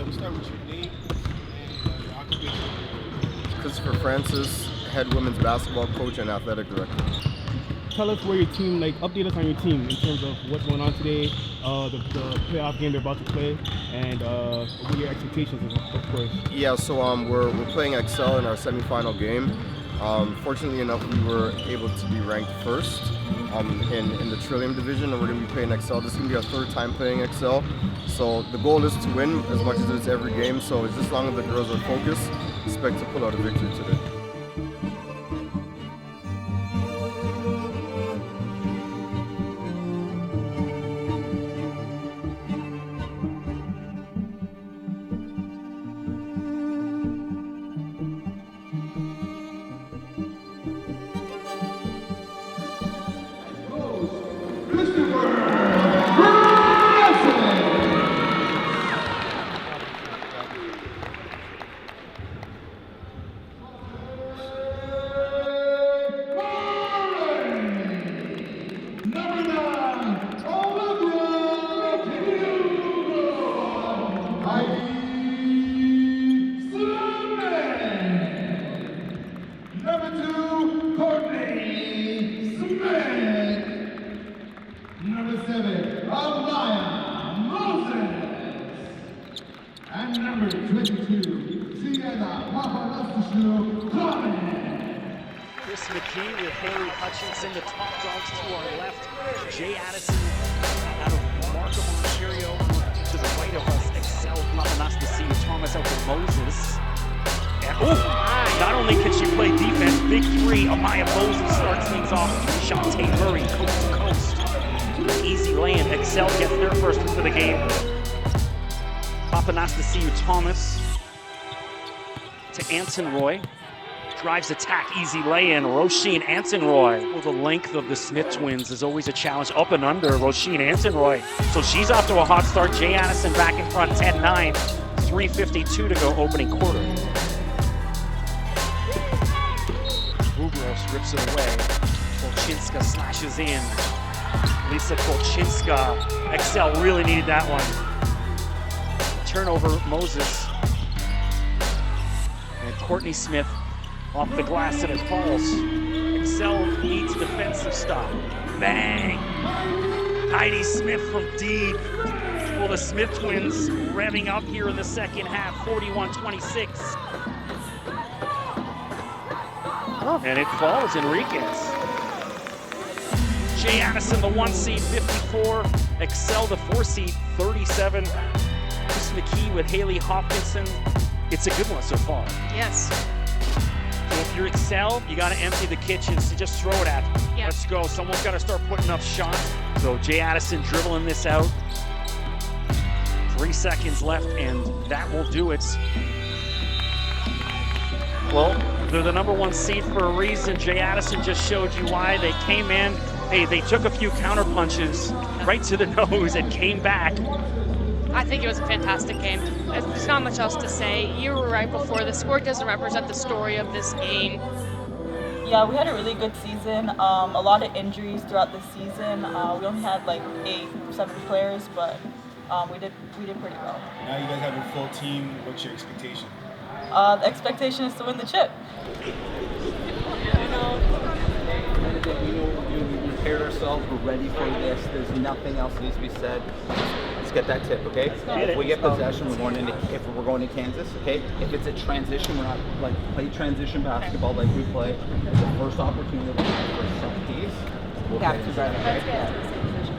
We start with your name and your occupation. Christopher Francis, head women's basketball coach and athletic director. Tell us where your team, update us on your team in terms of what's going on today, the playoff game they're about to play, and what your expectations are, of course. Yeah, so we're playing Excel in our semifinal game. Fortunately enough, we were able to be ranked first in the Trillium division, and we're going to be playing Excel. This is going to be our third time playing Excel. So the goal is to win as much as it's every game. So it's just as long as the girls are focused, expect to pull out a victory today. The top dogs to our left. J.Addison out of remarkable Ontario to the right of us. Excel Papanastasiou Thomas out to Moses. And, not only can she play defense, big three. Amaya Moses starts things off. Shantae Murray, coast to coast. Easy lane. Excel gets their first one for the game. Papanastasiou Thomas to Anson Roy. Drives attack, easy lay-in. Roisin Anson-Roy. Well, the length of the Smith twins is always a challenge. Up and under, Roisin Anson-Roy. So she's off to a hot start. J.Addison back in front, 10-9. 3:52 to go opening quarter. Bugros rips it away. Kolchinska slashes in. Lisa Kolchinska. Excel really needed that one. Turnover, Moses. And Courtney Smith off the glass and it falls. Excel needs defensive stop. Bang! Heidi Smith from deep. Well, the Smith twins revving up here in the second half, 41-26. And it falls, Enriquez. J.Addison, the 1 seed, 54. Excel, the 4 seed, 37. Chris McKee with Haley Hopkinson. It's a good one so far. Yes. So if you're Excel, you got to empty the kitchen, so just throw it at them. Yeah. Let's go. Someone's got to start putting up shots. So J.Addison dribbling this out. 3 seconds left, and that will do it. Well, they're the number 1 seed for a reason. J.Addison just showed you why. They came in, they took a few counter punches right to the nose and came back. I think it was a fantastic game. There's not much else to say. You were right before. The score doesn't represent the story of this game. Yeah, we had a really good season. A lot of injuries throughout the season. We only had like 7 players, but we did pretty well. Now you guys have a full team. What's your expectation? The expectation is to win the chip. We prepared ourselves. We're ready for this. There's nothing else that needs to be said. Let's get that tip, okay? If we get possession, if we're going to Kansas, okay? If it's a transition, we're not play transition basketball like we play. The first opportunity for a set piece, we'll have to grab it, okay?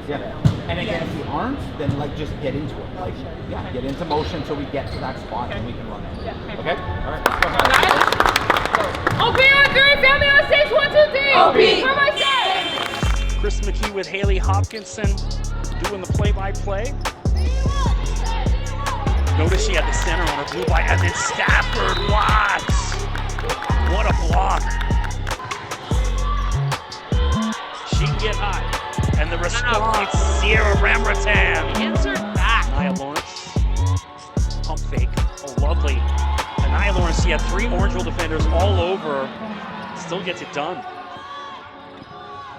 Yeah. And again, if we aren't, then just get into it. Get into motion until we get to that spot and we can run it. Okay? All right. OB on 3, family on stage, 1, 2, 3. OB for my side. Chris McKee with Haley Hopkinson doing the play-by-play. Notice she had the center on her blue by, and then Stafford Watts. What a block. She can get high. And the response, Sierra Ramratan. Answered back. Nia Lawrence. Pump fake. Oh, lovely. And Nia Lawrence, she had 3 Orangeville defenders all over. Still gets it done.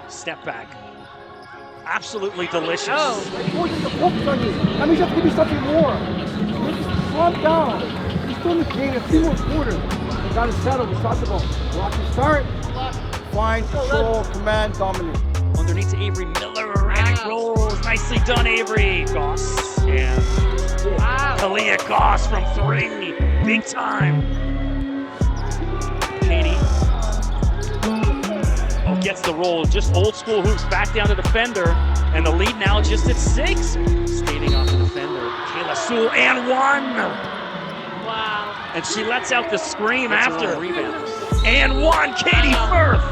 Step back. Absolutely delicious. Oh. Focus on you. That means you have to give me something more. calm down. We're still in the game. A few more quarters. We got to settle. We talked about watch it start. Find, control, command, dominate. Underneath to Avery Miller, and it rolls. Nicely done, Avery. Goss and Kalia Goss from 3. Big time. Katie. Oh, gets the roll. Just old school hoops back down to defender. And the lead now just at 6. Skating off the defender. Kayla Sewell and 1. Wow. And she lets out the scream after. Rebound. And 1, Katie Firth.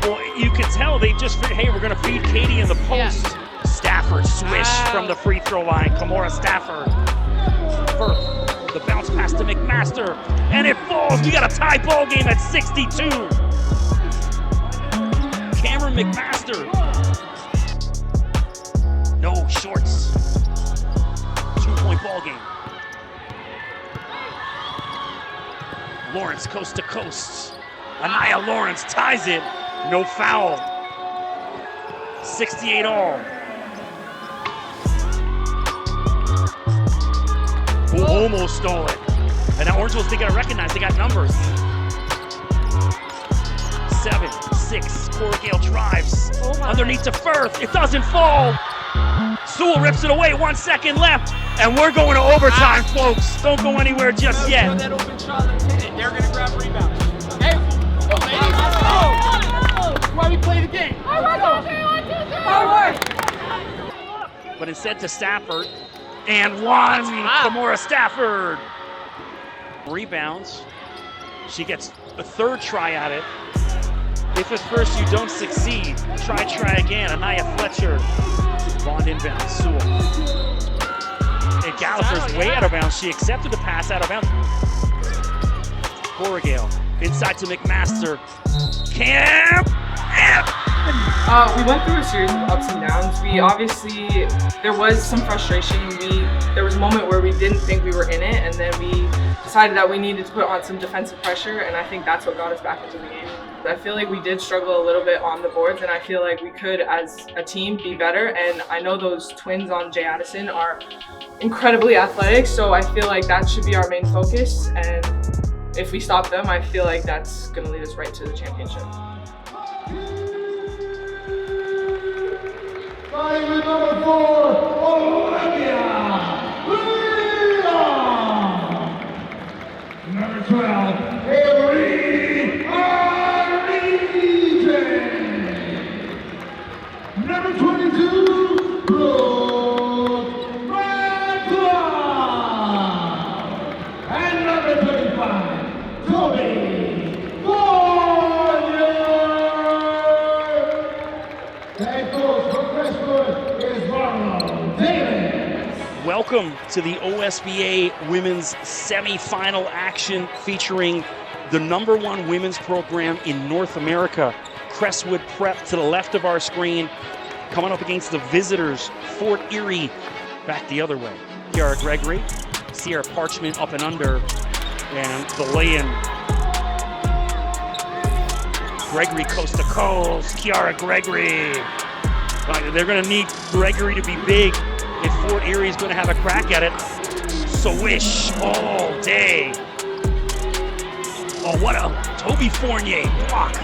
Well, you can tell they just, hey, we're going to feed Katie in the post. Yeah. Stafford swish from the free throw line. Kamora Stafford. Firth, the bounce pass to McMaster. And it falls. We got a tie ball game at 62. Cameron McMaster. No shorts. 2-point ball game. Lawrence coast to coast. Anaya Lawrence ties it. No foul. 68 all. Who almost stole it. And now Orangeville's, they gotta recognize, they got numbers. 7, 6, Corgale drives. Underneath to Firth, it doesn't fall. Sewell rips it away, 1 second left. And we're going to overtime, folks. Don't go anywhere just yet. That open shot, let's hit it. They're gonna grab a rebound. Hey, that's why we play the game. But instead to Stafford. And 1, Kamora Stafford. Rebounds. She gets a 3rd try at it. If at first you don't succeed, try again. Anaya Fletcher. Bond inbounds, Sewell. And Gallagher's way out of bounds. She accepted the pass out of bounds. Corrigale inside to McMaster. We went through a series of ups and downs. We obviously, there was some frustration. There was a moment where we didn't think we were in it, and then we decided that we needed to put on some defensive pressure, and I think that's what got us back into the game. I feel like we did struggle a little bit on the boards, and I feel like we could, as a team, be better. And I know those twins on J.Addison are incredibly athletic, so I feel like that should be our main focus. And if we stop them, I feel like that's going to lead us right to the championship. Starting with number 4, Olivia Leon. Number 12, Erie. Number 22, Brooke Redcliffe. And number 35, Toby Fokuoh. Head coach for Crestwood is Marlon Davis. Welcome to the OSBA Women's Semifinal action featuring the #1 women's program in North America. Crestwood Prep to the left of our screen, coming up against the visitors, Fort Erie, back the other way. Kiara Gregory, Sierra Parchment up and under, and the lay-in. Gregory coast to coast, Kiara Gregory. They're gonna need Gregory to be big if Fort Erie is gonna have a crack at it. Swish all day. Oh, what a Toby Fournier block.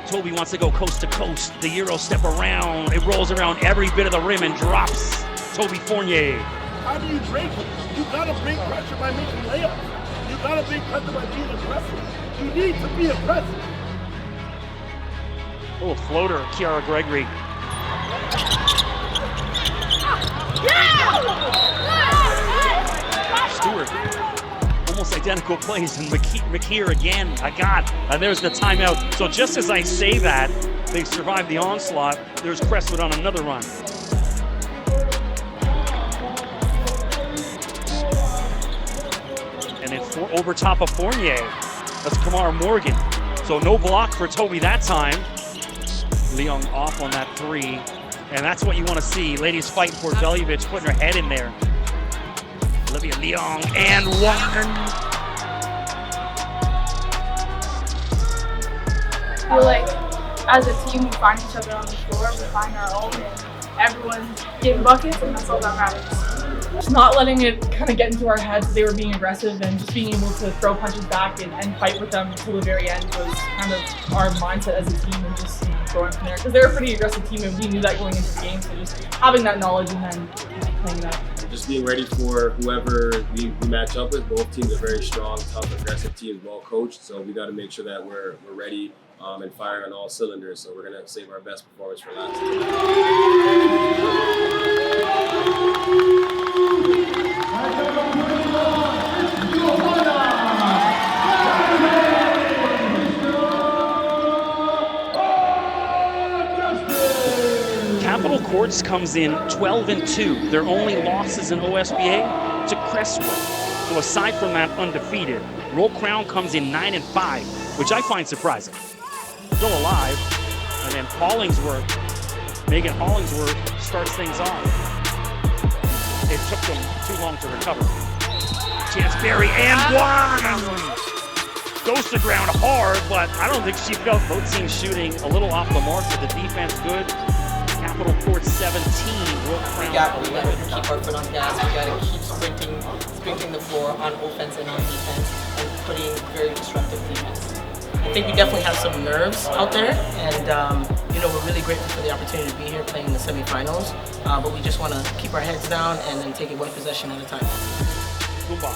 Toby wants to go coast to coast. The Euro step around. It rolls around every bit of the rim and drops. Toby Fournier. How do you break it? You gotta bring pressure by making layups. You gotta bring pressure by being aggressive. You need to be aggressive. Oh, floater, Kiara Gregory. Stewart. Almost identical plays, and McKeer again. And there's the timeout. So just as I say that, they survived the onslaught. There's Crestwood on another run. And it's over top of Fournier. That's Kamar Morgan. So no block for Toby that time. Leong off on that 3. And that's what you want to see. Ladies fighting for Veljovic, putting her head in there. Olivia Leong and 1. I feel like as a team we find each other on the floor, we find our own, and everyone's getting buckets, and that's all that matters. Just not letting it kind of get into our heads. They were being aggressive, and just being able to throw punches back and fight with them until the very end was kind of our mindset as a team, and just going from there. Because they're a pretty aggressive team, and we knew that going into the game. So just having that knowledge and then playing that. Just being ready for whoever we match up with. Both teams are very strong, tough, aggressive teams, well coached. So we got to make sure that we're ready and firing on all cylinders. So we're gonna save our best performance for last. Capital Courts comes in 12-2. Their only losses in OSBA to Crestwood. So aside from that, undefeated. Roll Crown comes in 9-5, which I find surprising. Still alive, and then Megan Hollingsworth starts things off. It took them too long to recover. Chance Berry and one! Goes to ground hard, but I don't think she felt both teams shooting a little off the mark, but the defense good. Capital Courts 17, Roll Crown. We gotta keep our foot on gas. We gotta keep sprinting the floor on offense and on defense, and putting very disruptive defense. I think we definitely have some nerves out there, and we're really grateful for the opportunity to be here playing in the semifinals. But we just want to keep our heads down and then take it one possession at a time. Toomba.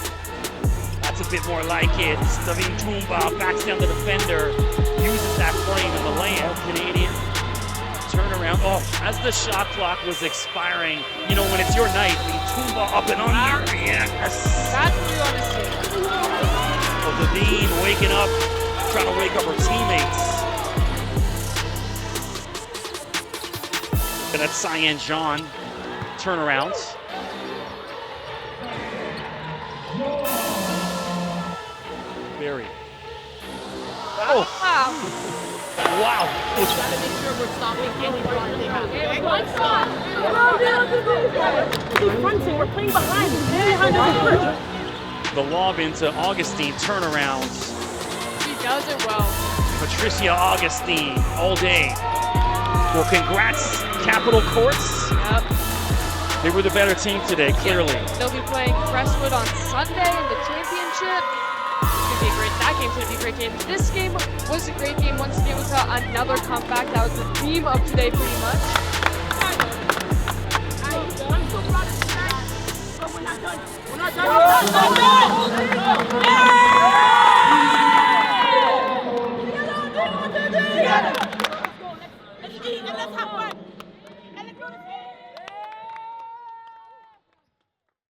That's a bit more like it. Davine Toomba backs down the defender, uses that frame in the layup. Canadian turnaround. Oh, as the shot clock was expiring, when it's your night, Toomba up and under. Yes. That's what you want to see. Well, Davine waking up, trying to wake up her teammates. And that's Cyan John turnarounds. Berry. Oh! Wow! We gotta make sure we're stopping any run they have. One shot. Keep fronting. We're playing behind. The lob into Augustine turnarounds. She does it well. Patricia Augustine all day. Well, congrats, Capital Courts. Yep. They were the better team today, clearly. They'll be playing Crestwood on Sunday in the championship. That game's going to be a great game. This game was a great game. Once again, we saw another comeback. That was the theme of today pretty much.